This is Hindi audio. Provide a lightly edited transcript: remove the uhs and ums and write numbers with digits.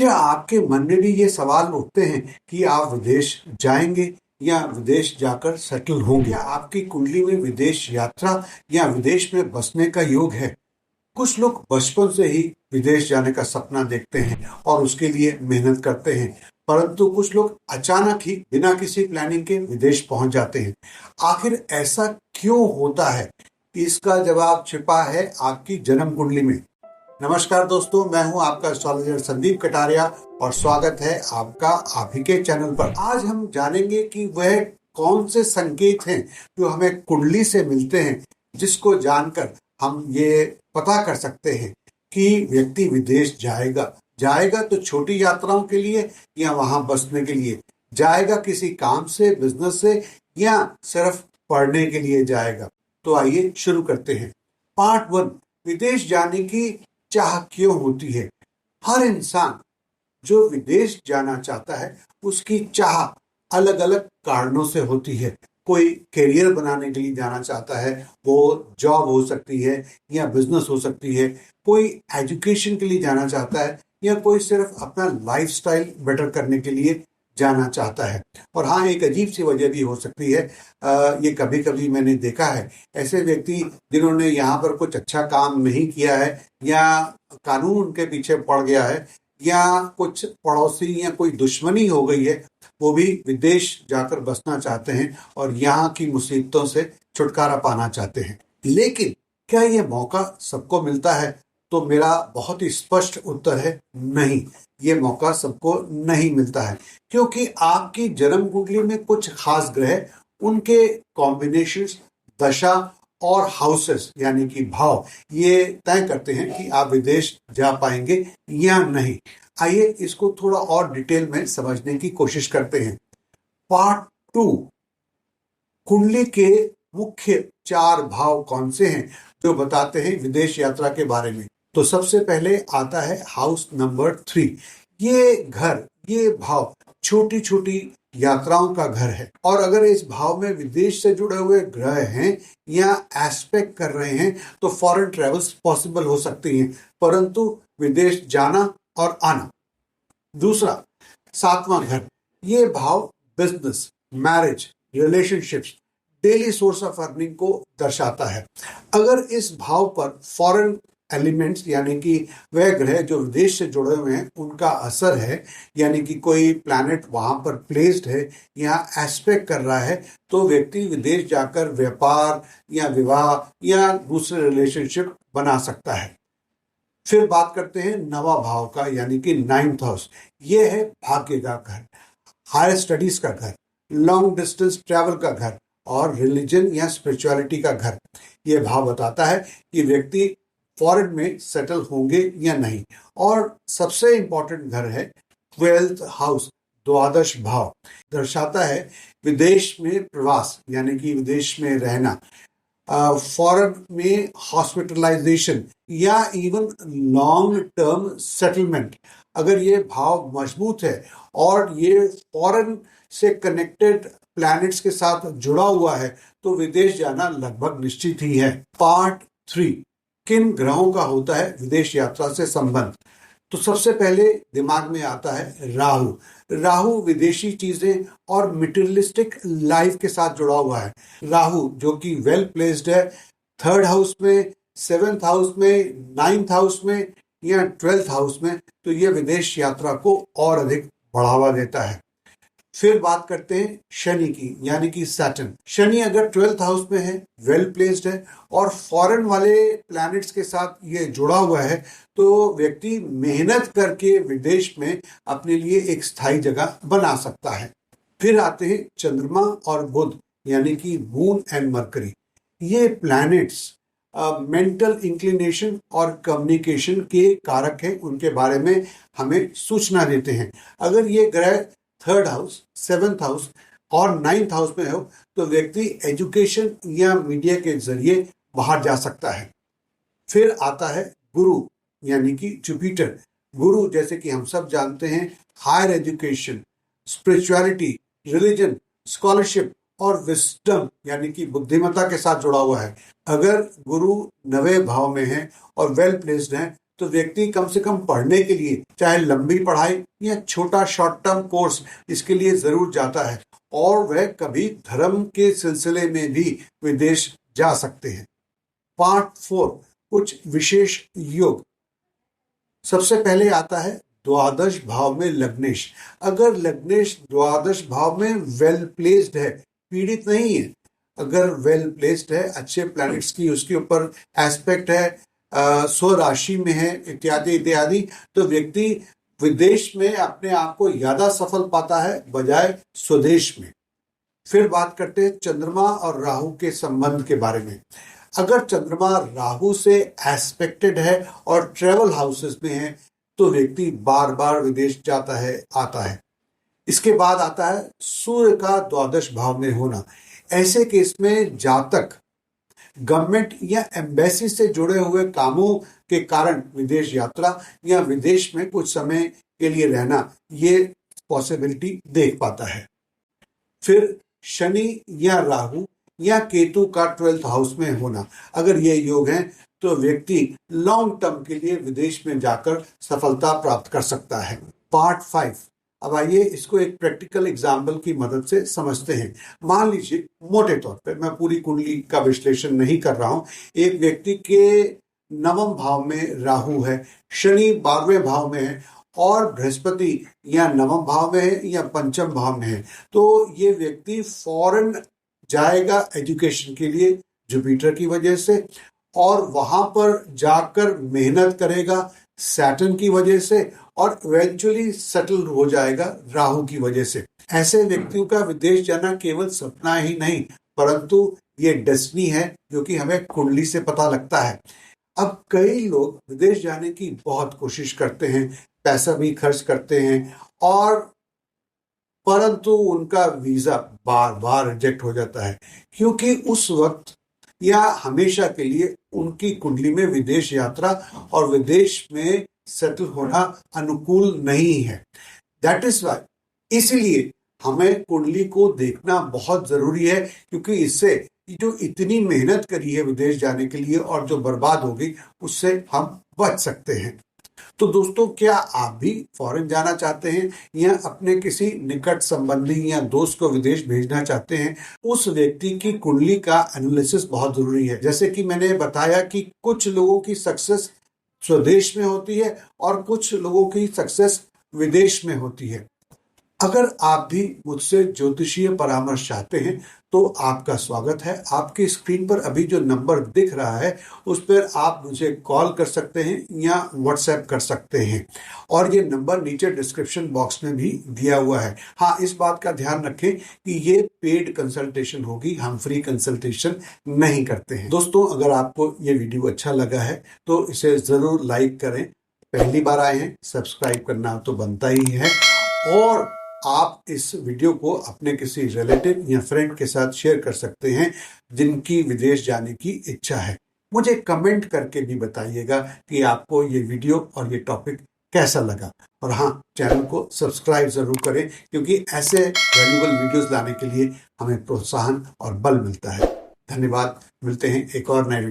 क्या आपके मन में भी ये सवाल उठते हैं कि आप विदेश जाएंगे या विदेश जाकर सेटल होंगे? क्या आपकी कुंडली में विदेश यात्रा या विदेश में बसने का योग है? कुछ लोग बचपन से ही विदेश जाने का सपना देखते हैं और उसके लिए मेहनत करते हैं, परंतु कुछ लोग अचानक ही बिना किसी प्लानिंग के विदेश पहुंच जाते हैं। आखिर ऐसा क्यों होता है? इसका जवाब छिपा है आपकी जन्म कुंडली में। नमस्कार दोस्तों, मैं हूं आपका एस्ट्रोलॉजर संदीप कटारिया और स्वागत है आपका आप ही के चैनल पर। आज हम जानेंगे कि वह कौन से संकेत हैं जो हमें कुंडली से मिलते हैं, जिसको जानकर हम ये पता कर सकते हैं कि व्यक्ति विदेश जाएगा तो छोटी यात्राओं के लिए या वहां बसने के लिए जाएगा, किसी काम से, बिजनेस से, या सिर्फ पढ़ने के लिए जाएगा। तो आइए शुरू करते हैं। पार्ट 1, विदेश जाने की चाह क्यों होती है? हर इंसान जो विदेश जाना चाहता है उसकी चाह अलग अलग कारणों से होती है। कोई करियर बनाने के लिए जाना चाहता है, वो जॉब हो सकती है या बिजनेस हो सकती है। कोई एजुकेशन के लिए जाना चाहता है या कोई सिर्फ अपना लाइफस्टाइल बेटर करने के लिए जाना चाहता है। और हाँ, एक अजीब सी वजह भी हो सकती है। ये कभी कभी मैंने देखा है, ऐसे व्यक्ति जिन्होंने यहाँ पर कुछ अच्छा काम नहीं किया है या कानून उनके पीछे पड़ गया है या कुछ पड़ोसी या कोई दुश्मनी हो गई है, वो भी विदेश जाकर बसना चाहते हैं और यहाँ की मुसीबतों से छुटकारा पाना चाहते हैं। लेकिन क्या ये मौका सबको मिलता है? तो मेरा बहुत ही स्पष्ट उत्तर है नहीं, ये मौका सबको नहीं मिलता है, क्योंकि आपकी जन्म कुंडली में कुछ खास ग्रह, उनके कॉम्बिनेशंस, दशा और हाउसेस यानी कि भाव, ये तय करते हैं कि आप विदेश जा पाएंगे या नहीं। आइए इसको थोड़ा और डिटेल में समझने की कोशिश करते हैं। पार्ट 2, कुंडली के मुख्य 4 भाव कौन से हैं जो बताते हैं विदेश यात्रा के बारे में। तो सबसे पहले आता है हाउस नंबर 3। ये घर, ये भाव छोटी छोटी यात्राओं का घर है, और अगर इस भाव में विदेश से जुड़े हुए ग्रह हैं या एस्पेक्ट कर रहे हैं तो फॉरेन ट्रेवल्स पॉसिबल हो सकती हैं, परंतु विदेश जाना और आना। दूसरा, 7वां घर, ये भाव business, marriage, relationships, daily source of earning को दर्शाता है। अगर इस भाव पर फॉरेन एलिमेंट्स यानी कि वह ग्रह जो विदेश से जुड़े हुए हैं उनका असर है, यानी कि कोई प्लैनेट वहां पर प्लेस्ड है या एस्पेक्ट कर रहा है, तो व्यक्ति विदेश जाकर व्यापार या विवाह या दूसरे रिलेशनशिप बना सकता है। फिर बात करते हैं 9वां भाव का, यानी कि 9th हाउस। ये है भाग्य का घर, हायर स्टडीज का घर, लॉन्ग डिस्टेंस ट्रैवल का घर और रिलीजन या स्पिरिचुअलिटी का घर। ये भाव बताता है कि व्यक्ति फॉरेन में सेटल होंगे या नहीं। और सबसे इंपॉर्टेंट घर है 12th हाउस, द्वादश भाव, दर्शाता है विदेश में प्रवास यानी कि विदेश में रहना, फॉरेन में हॉस्पिटलाइजेशन या इवन लॉन्ग टर्म सेटलमेंट। अगर ये भाव मजबूत है और ये फॉरेन से कनेक्टेड प्लैनेट्स के साथ जुड़ा हुआ है तो विदेश जाना लगभग निश्चित ही है। पार्ट 3, किन ग्रहों का होता है विदेश यात्रा से संबंध? तो सबसे पहले दिमाग में आता है राहु। राहु विदेशी चीजें और मटेरियलिस्टिक लाइफ के साथ जुड़ा हुआ है। राहु जो कि वेल प्लेस्ड है 3rd हाउस में, 7th हाउस में, 9th हाउस में या 12th हाउस में, तो ये विदेश यात्रा को और अधिक बढ़ावा देता है। फिर बात करते हैं शनि की, यानी कि सैटर्न। शनि अगर 12th हाउस में है, वेल प्लेस्ड है और फॉरेन वाले प्लैनेट्स के साथ ये जुड़ा हुआ है, तो व्यक्ति मेहनत करके विदेश में अपने लिए एक स्थायी जगह बना सकता है। फिर आते हैं चंद्रमा और बुध, यानी कि मून एंड मरकरी। ये प्लैनेट्स मेंटल इंक्लिनेशन और कम्युनिकेशन के कारक हैं, उनके बारे में हमें सूचना देते हैं। अगर ये ग्रह 3rd हाउस, 7th हाउस और 9th हाउस में हो तो व्यक्ति एजुकेशन या मीडिया के जरिए बाहर जा सकता है। फिर आता है गुरु, यानी कि जुपिटर। गुरु जैसे कि हम सब जानते हैं higher education, spirituality, religion, scholarship और विस्डम यानी कि बुद्धिमत्ता के साथ जुड़ा हुआ है। अगर गुरु 9वें भाव में है और वेल प्लेस्ड है तो व्यक्ति कम से कम पढ़ने के लिए, चाहे लंबी पढ़ाई या छोटा शॉर्ट टर्म कोर्स, इसके लिए जरूर जाता है और वह कभी धर्म के सिलसिले में भी विदेश जा सकते हैं। पार्ट 4, कुछ विशेष योग। सबसे पहले आता है द्वादश भाव में लग्नेश। अगर लग्नेश द्वादश भाव में वेल प्लेस्ड है, पीड़ित नहीं है, अगर वेल प्लेस्ड है, अच्छे प्लैनेट्स की उसके ऊपर एस्पेक्ट है, स्वराशि में है, इत्यादि इत्यादि, तो व्यक्ति विदेश में अपने आप को ज्यादा सफल पाता है बजाय स्वदेश में। फिर बात करते हैं चंद्रमा और राहु के संबंध के बारे में। अगर चंद्रमा राहु से एस्पेक्टेड है और ट्रेवल हाउसेस में है तो व्यक्ति बार बार विदेश जाता है, आता है। इसके बाद आता है सूर्य का द्वादश भाव में होना। ऐसे केस में जातक गवर्नमेंट या एम्बेसी से जुड़े हुए कामों के कारण विदेश यात्रा या विदेश में कुछ समय के लिए रहना, ये पॉसिबिलिटी देख पाता है। फिर शनि या राहु या केतु का 12th हाउस में होना, अगर ये योग है तो व्यक्ति लॉन्ग टर्म के लिए विदेश में जाकर सफलता प्राप्त कर सकता है। पार्ट 5, अब आइए इसको एक प्रैक्टिकल एग्जाम्पल की मदद से समझते हैं। मान लीजिए, मोटे तौर पे, मैं पूरी कुंडली का विश्लेषण नहीं कर रहा हूं, एक व्यक्ति के 9वें भाव में राहु है, शनि 12वें भाव में है और बृहस्पति या 9वें भाव में है या 5वें भाव में है, तो ये व्यक्ति फॉरेन जाएगा एजुकेशन के लिए जुपिटर की वजह से, और वहां पर जाकर मेहनत करेगा सैटर्न की वजह से, और इवेंचुअली सेटल हो जाएगा राहु की वजह से। ऐसे व्यक्तियों का विदेश जाना केवल सपना ही नहीं, परंतु ये डेस्टिनी है, जो कि हमें कुंडली से पता लगता है। अब कई लोग विदेश जाने की बहुत कोशिश करते हैं, पैसा भी खर्च करते हैं, और परंतु उनका वीजा बार बार रिजेक्ट हो जाता है, क्योंकि उस वक्त या हमेशा के लिए उनकी कुंडली में विदेश यात्रा और विदेश में सेटल होना अनुकूल नहीं है। दैट इज वाई, इसलिए हमें कुंडली को देखना बहुत जरूरी है, क्योंकि इससे जो इतनी मेहनत करी है विदेश जाने के लिए और जो बर्बाद हो गई, उससे हम बच सकते हैं। तो दोस्तों, क्या आप भी फॉरेन जाना चाहते हैं या अपने किसी निकट संबंधी या दोस्त को विदेश भेजना चाहते हैं? उस व्यक्ति की कुंडली का एनालिसिस बहुत जरूरी है। जैसे कि मैंने बताया कि कुछ लोगों की सक्सेस स्वदेश में होती है और कुछ लोगों की सक्सेस विदेश में होती है। अगर आप भी मुझसे ज्योतिषीय परामर्श चाहते हैं तो आपका स्वागत है। आपकी स्क्रीन पर अभी जो नंबर दिख रहा है उस पर आप मुझे कॉल कर सकते हैं या व्हाट्सएप कर सकते हैं, और ये नंबर नीचे डिस्क्रिप्शन बॉक्स में भी दिया हुआ है। हाँ, इस बात का ध्यान रखें कि ये पेड कंसल्टेशन होगी, हम फ्री कंसल्टेशन नहीं करते हैं। दोस्तों, अगर आपको ये वीडियो अच्छा लगा है तो इसे जरूर लाइक करें। पहली बार आए हैं, सब्सक्राइब करना तो बनता ही है, और आप इस वीडियो को अपने किसी रिलेटिव या फ्रेंड के साथ शेयर कर सकते हैं जिनकी विदेश जाने की इच्छा है। मुझे कमेंट करके भी बताइएगा कि आपको ये वीडियो और ये टॉपिक कैसा लगा, और हाँ, चैनल को सब्सक्राइब जरूर करें, क्योंकि ऐसे वैल्यूएबल वीडियोस लाने के लिए हमें प्रोत्साहन और बल मिलता है। धन्यवाद, मिलते हैं एक और नए वीडियो।